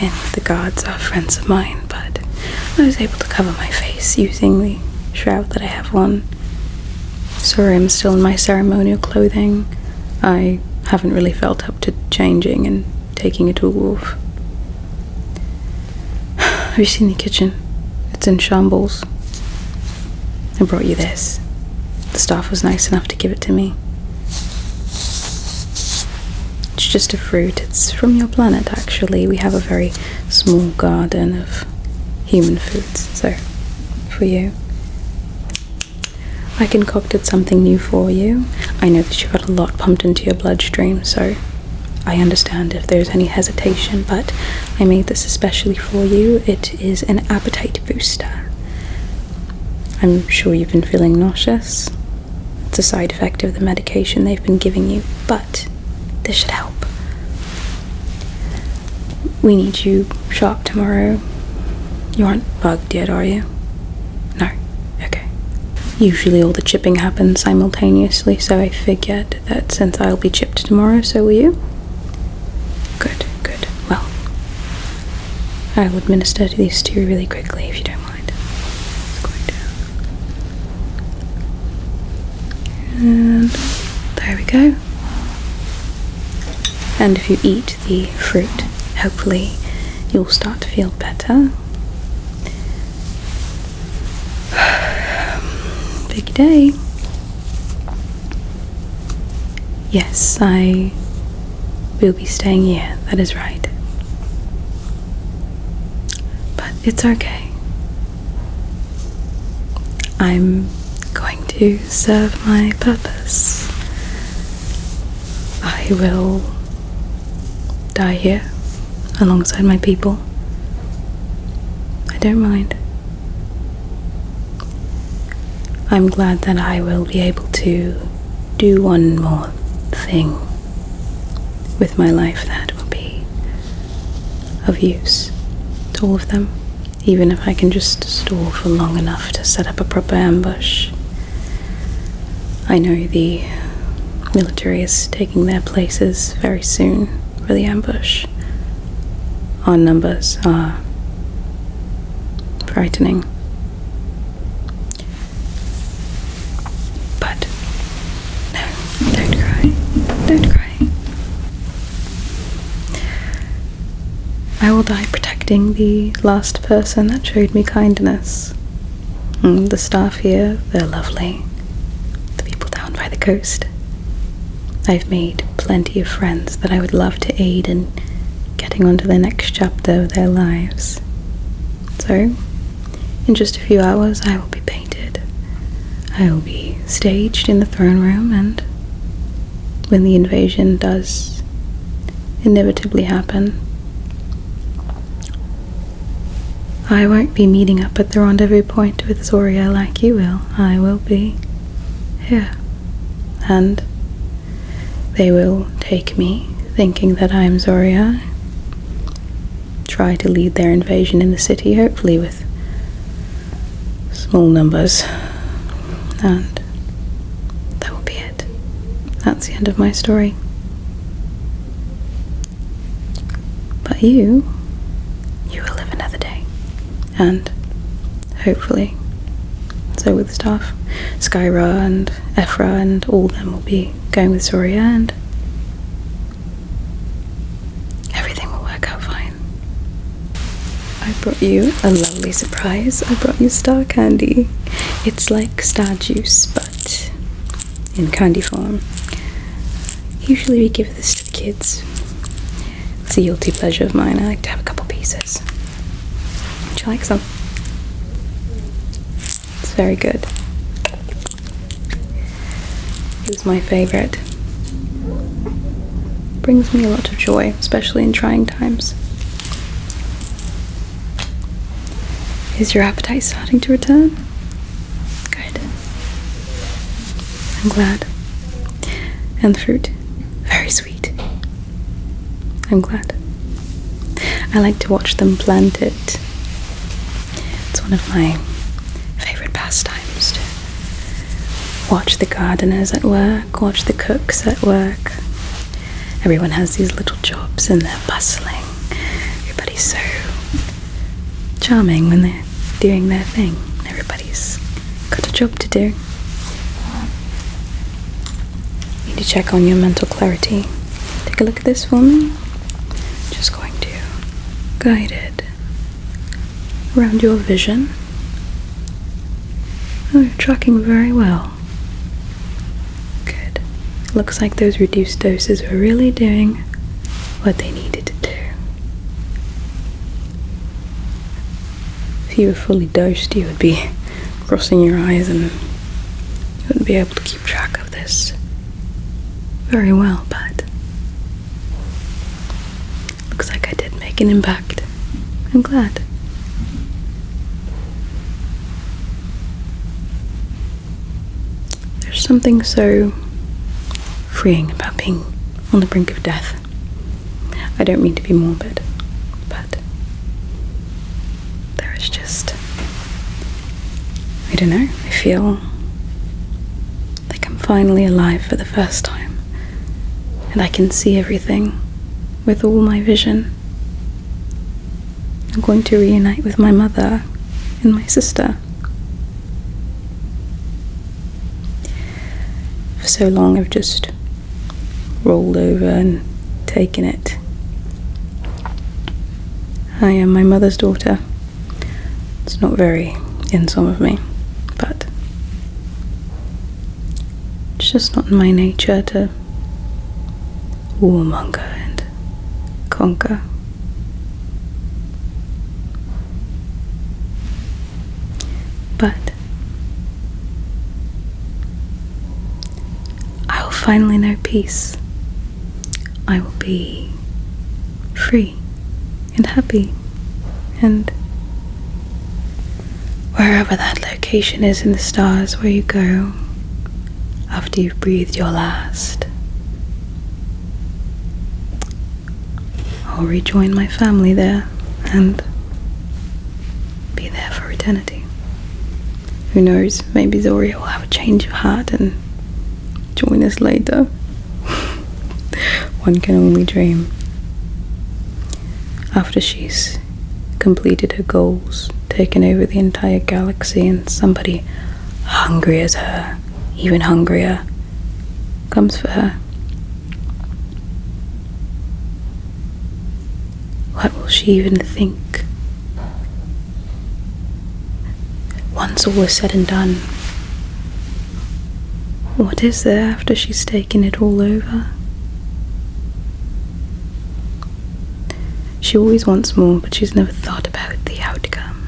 break in. The guards are friends of mine, but I was able to cover my face using the shroud that I have on. Sorry, I'm still in my ceremonial clothing. I haven't really felt up to changing and taking it all off. Have you seen the kitchen? It's in shambles. I brought you this. The staff was nice enough to give it to me. It's just a fruit. It's from your planet, actually. We have a very small garden of human foods, so for you. I concocted something new for you. I know that you've got a lot pumped into your bloodstream, so I understand if there's any hesitation, but I made this especially for you. It is an appetite booster. I'm sure you've been feeling nauseous. It's a side effect of the medication they've been giving you, but this should help. We need you sharp tomorrow. You aren't bugged yet, are you? No? Okay. Usually all the chipping happens simultaneously, so I figured that since I'll be chipped tomorrow, so will you? Good, good. Well, I'll administer these to you really quickly if you don't mind. Just going down. And there we go. And if you eat the fruit, hopefully you'll start to feel better. Big day. Yes, I will be staying here, that is right. But it's okay. I'm going to serve my purpose. I will die here alongside my people. I don't mind. I'm glad that I will be able to do one more thing with my life that will be of use to all of them, even if I can just stall for long enough to set up a proper ambush. I know the military is taking their places very soon for the ambush. Our numbers are frightening. But no, don't cry. Don't cry. I will die protecting the last person that showed me kindness. The staff here, they're lovely. The people down by the coast. I've made plenty of friends that I would love to aid in getting onto the next chapter of their lives. So, in just a few hours I will be painted. I will be staged in the throne room, and when the invasion does inevitably happen, I won't be meeting up at the rendezvous point with Zoria like you will. I will be here. And they will take me, thinking that I'm Zoria, try to lead their invasion in the city, hopefully with small numbers, and that will be it. That's the end of my story. But you will live another day, and hopefully so with staff, Skyra and Ephra and all of them will be going with Zoria, and everything will work out fine. I brought you a lovely surprise. I brought you star candy. It's like star juice, but in candy form. Usually we give this to the kids. It's a guilty pleasure of mine. I like to have a couple pieces. Would you like some? It's very good. It was my favorite. Brings me a lot of joy, especially in trying times. Is your appetite starting to return? Good. I'm glad. And the fruit, very sweet. I'm glad. I like to watch them plant it. It's one of my favorite pastimes, to watch the gardeners at work, watch the cooks at work. Everyone has these little jobs and they're bustling. Everybody's always so charming when they're doing their thing. Everybody's got a job to do. Need to check on your mental clarity. Take a look at this for me. Just going to guide it around your vision. Oh, you're tracking very well. Good. Looks like those reduced doses were really doing what they needed to do. If you were fully dosed, you would be crossing your eyes and you wouldn't be able to keep track of this very well, but looks like I did make an impact. I'm glad. There's something so freeing about being on the brink of death. I don't mean to be morbid, but there is just, I don't know, I feel like I'm finally alive for the first time, and I can see everything with all my vision. I'm going to reunite with my mother and my sister. For so long I've just rolled over and taken it. I am my mother's daughter. It's not very in some of me, but it's just not in my nature to warmonger and conquer. But I will finally know peace. I will be free and happy, and wherever that location is in the stars where you go after you've breathed your last, I'll rejoin my family there and be there for eternity. Who knows, maybe Zoria will have a change of heart and join us later. One can only dream. After she's completed her goals, taken over the entire galaxy, and somebody hungry as her, even hungrier, comes for her, what will she even think? Once all is said and done, what is there after she's taken it all over? She always wants more, but she's never thought about the outcome,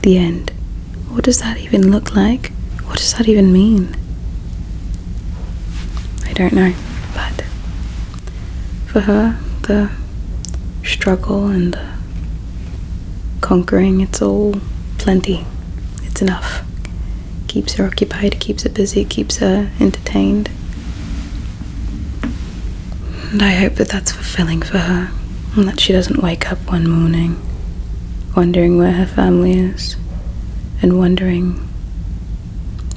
the end. What does that even look like? What does that even mean? I don't know, but for her, the struggle and the conquering, it's all plenty. It's enough. Keeps her occupied, keeps her busy, keeps her entertained. And I hope that that's fulfilling for her, and that she doesn't wake up one morning wondering where her family is, and wondering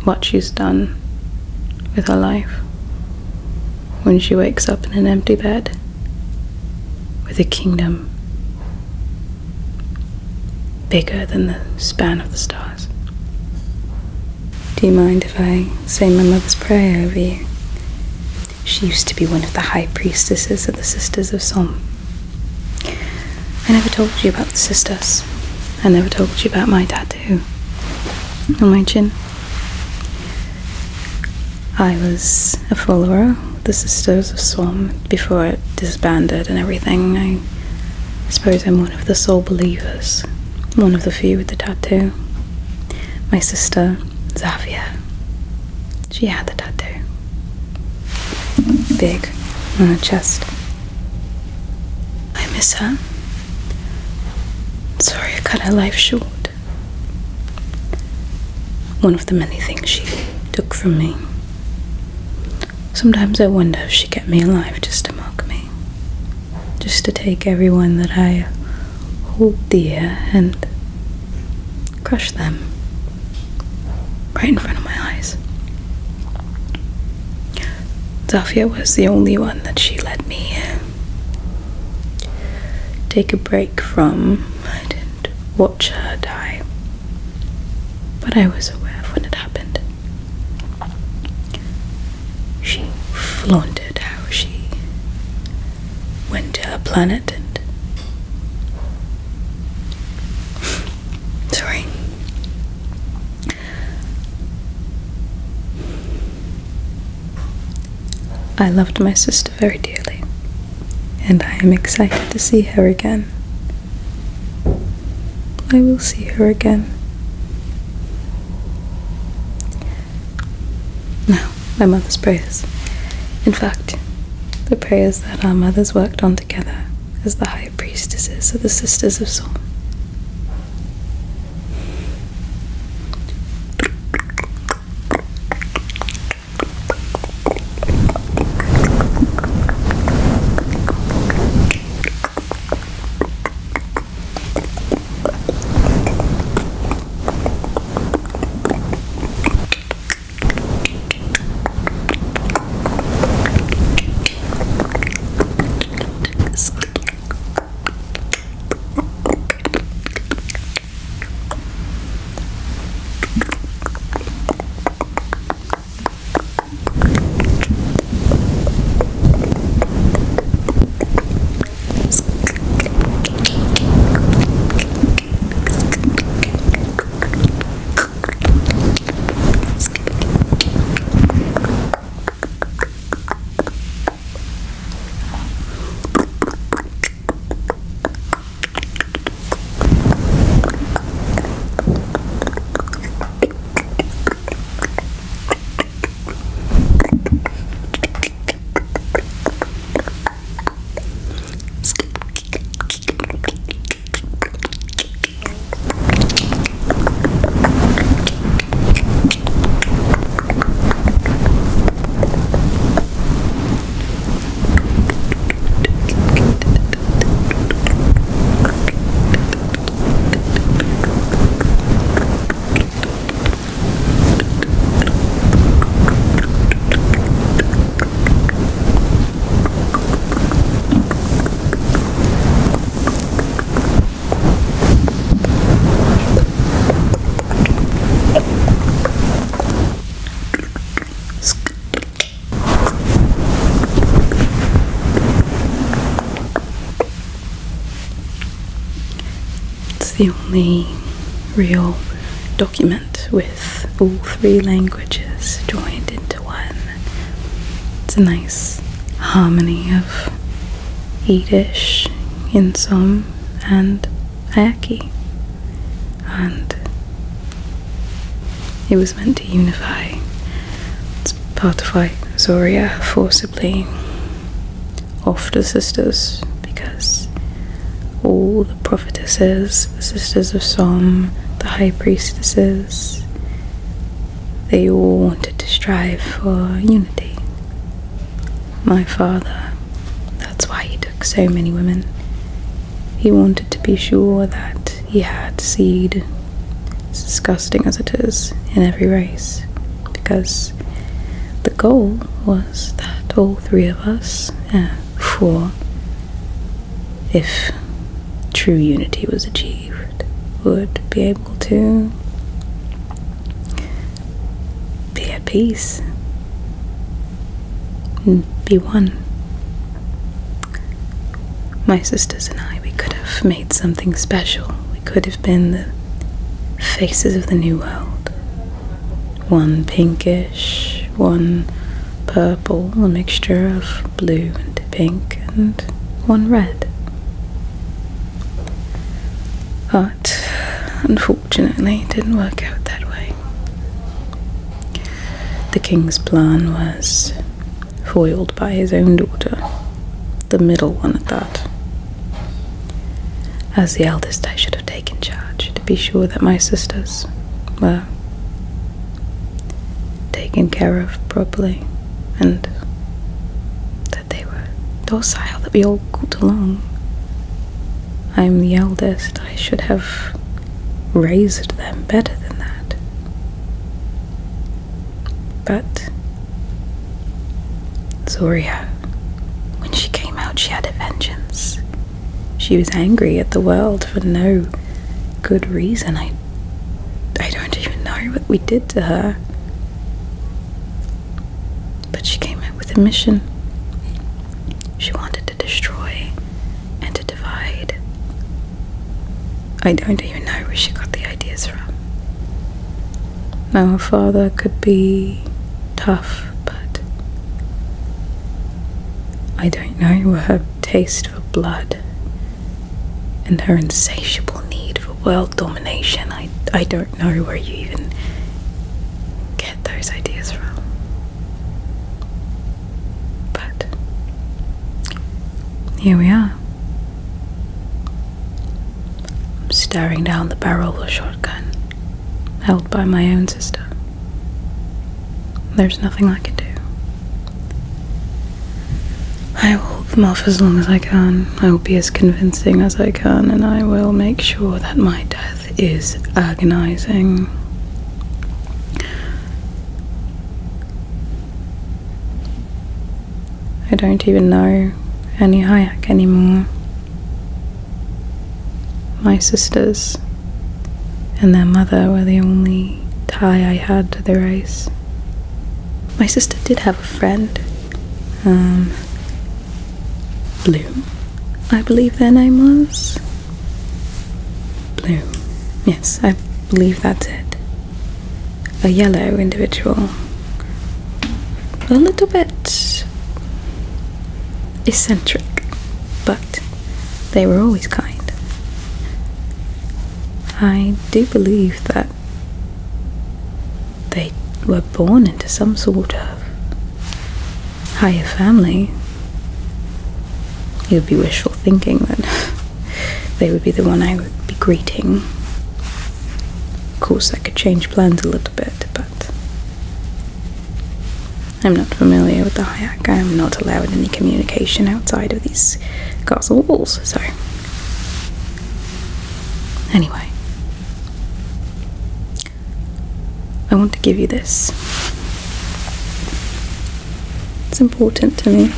what she's done with her life when she wakes up in an empty bed with a kingdom bigger than the span of the stars. Do you mind if I say my mother's prayer over you? She used to be one of the high priestesses of the Sisters of Som. I never told you about the sisters. I never told you about my tattoo on my chin. I was a follower of the Sisters of Som before it disbanded and everything. I suppose I'm one of the sole believers, one of the few with the tattoo. My sister, Zafia, she had the tattoo. Big on her chest. I miss her. Sorry I cut her life short. One of the many things she took from me. Sometimes I wonder if she kept me alive just to mock me. Just to take everyone that I hold dear and crush them right in front of my eyes. Zafia was the only one that she let me take a break from. I didn't watch her die, but I was aware of when it happened. She flaunted how she went to her planet and... Sorry. I loved my sister very dearly, and I am excited to see her again. I will see her again. Now, my mother's prayers. In fact, the prayers that our mothers worked on together as the high priestesses of the Sisters of Song. The only real document with all three languages joined into one. It's a nice harmony of Yiddish, Insom, and Ayaki, and it was meant to unify. It's part of why Zoria forcibly off the sisters, because all the prophetesses, the Sisters of Som, the high priestesses, they all wanted to strive for unity. My father, that's why he took so many women. He wanted to be sure that he had seed, as disgusting as it is, in every race, because the goal was that all three of us, if true unity was achieved, would be able to be at peace and be one. My sisters and I, we could have made something special. We could have been the faces of the new world. One pinkish, one purple, a mixture of blue and pink, and one red. But unfortunately it didn't work out that way. The king's plan was foiled by his own daughter, the middle one at that. As the eldest, I should have taken charge to be sure that my sisters were taken care of properly, and that they were docile, that we all got along. I'm the eldest, I should have raised them better than that. But Zoria, when she came out, she had a vengeance. she was angry at the world for no good reason. I don't even know what we did to her. But she came out with a mission. She wanted to destroy and to divide. I don't even know where she got the ideas from. Now, her father could be tough, but I don't know, her taste for blood and her insatiable need for world domination. I don't know where you even get those ideas from. But here we are. I'm staring down the barrel of a shotgun held by my own sister. There's nothing I can do. I will hold them off as long as I can. I will be as convincing as I can, and I will make sure that my death is agonizing. I don't even know any Hayek anymore. My sisters and their mother were the only tie I had to the race. My sister did have a friend, Bloom, I believe their name was. Bloom. Yes, I believe that's it. A yellow individual. A little bit eccentric, but they were always kind. I do believe that they were born into some sort of higher family. It would be wishful thinking that they would be the one I would be greeting. Of course, that could change plans a little bit, but I'm not familiar with the Hayek. I am not allowed any communication outside of these castle walls, so... Anyway. I want to give you this. It's important to me.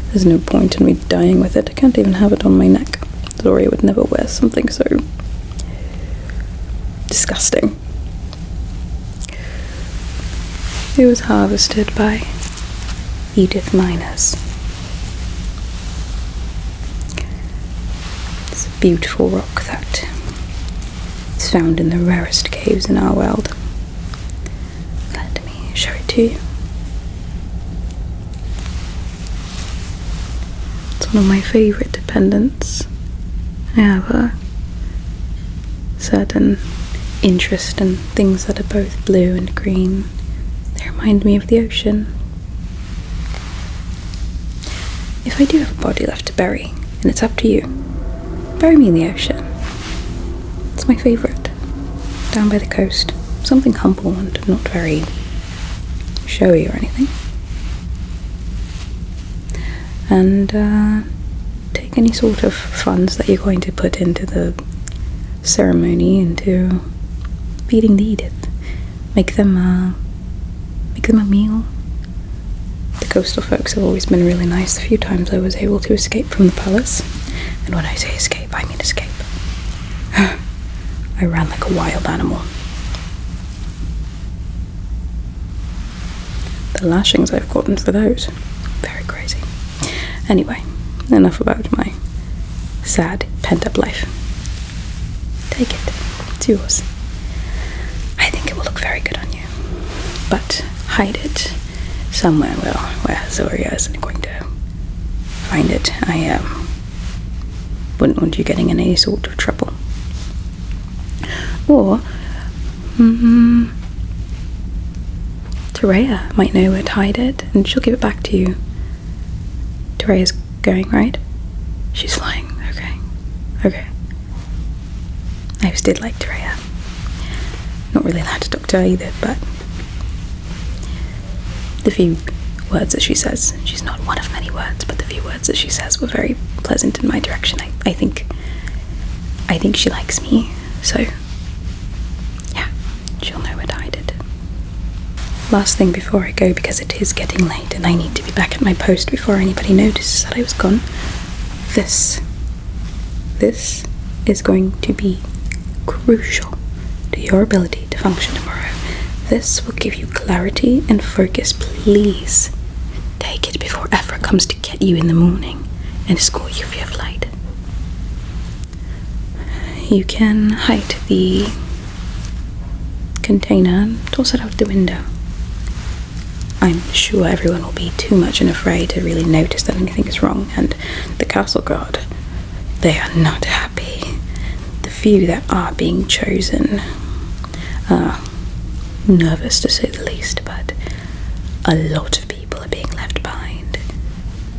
There's no point in me dying with it. I can't even have it on my neck. Zori would never wear something so disgusting. It was harvested by Edith miners. It's a beautiful rock that is found in the rarest caves in our world. Let me show it to you. It's one of my favourite pendants. I have a certain interest in things that are both blue and green. They remind me of the ocean. If I do have a body left to bury, and it's up to you, bury me in the ocean. It's my favourite. Down by the coast. Something humble and not very showy or anything. And take any sort of funds that you're going to put into the ceremony, into feeding the Edith. Make them a meal. The coastal folks have always been really nice. The few times I was able to escape from the palace, and when I say escape, I mean escape. I ran like a wild animal. The lashings I've gotten for those, very crazy. Anyway, enough about my sad, pent-up life. Take it. It's yours. I think it will look very good on you. But hide it somewhere where Zoria isn't going to find it. I wouldn't want you getting in any sort of trouble. Or, Terea might know where to hide it, and she'll give it back to you. Terea's going, right? She's flying. Okay. I always did like Terea. Not really allowed to talk to her either, but the few words that she says, she's not one of many words, but the few words that she says were very pleasant in my direction. I think she likes me, so yeah, she'll know where to hide it. Last thing before I go, because it is getting late and I need to be back at my post before anybody notices that I was gone. This this is going to be crucial to your ability to function tomorrow. This will give you clarity and focus. Please take it before Ephra comes to get you in the morning and escort you for your flight. You can hide the container and toss it out the window. I'm sure everyone will be too much and afraid to really notice that anything is wrong, and the castle guard, they are not happy. The few that are being chosen are nervous, to say the least, but a lot of people are being left behind.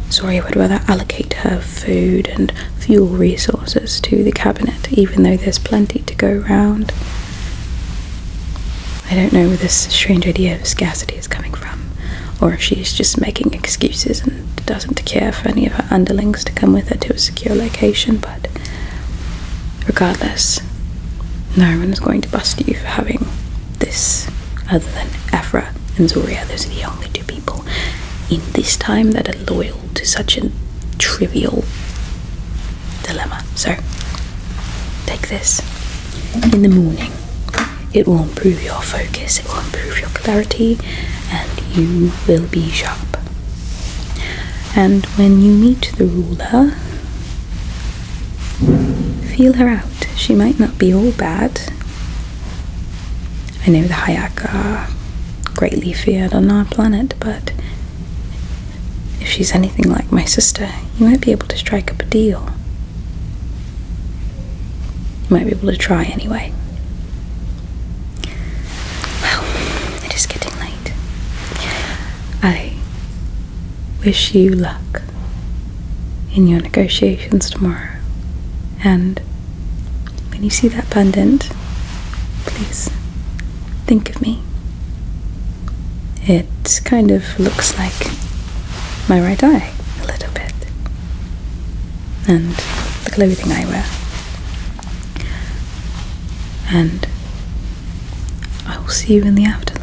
Zoria would rather allocate her food and fuel resources to the cabinet, even though there's plenty to go around. I don't know where this strange idea of scarcity is coming from, or if she's just making excuses and doesn't care for any of her underlings to come with her to a secure location, but regardless, no one is going to bust you for having this other than Ephra and Zoria. Those are the only two people in this time that are loyal to such a trivial dilemma. So, take this in the morning. It will improve your focus, it will improve your clarity, and you will be sharp. And when you meet the ruler, feel her out. She might not be all bad. I know the Hayak are greatly feared on our planet, but if she's anything like my sister, you might be able to strike up a deal. You might be able to try anyway. Well, it is getting late. I wish you luck in your negotiations tomorrow, and when you see that pendant, please think of me. It kind of looks like my right eye, a little bit, and the clothing I wear. And I will see you in the afterlife.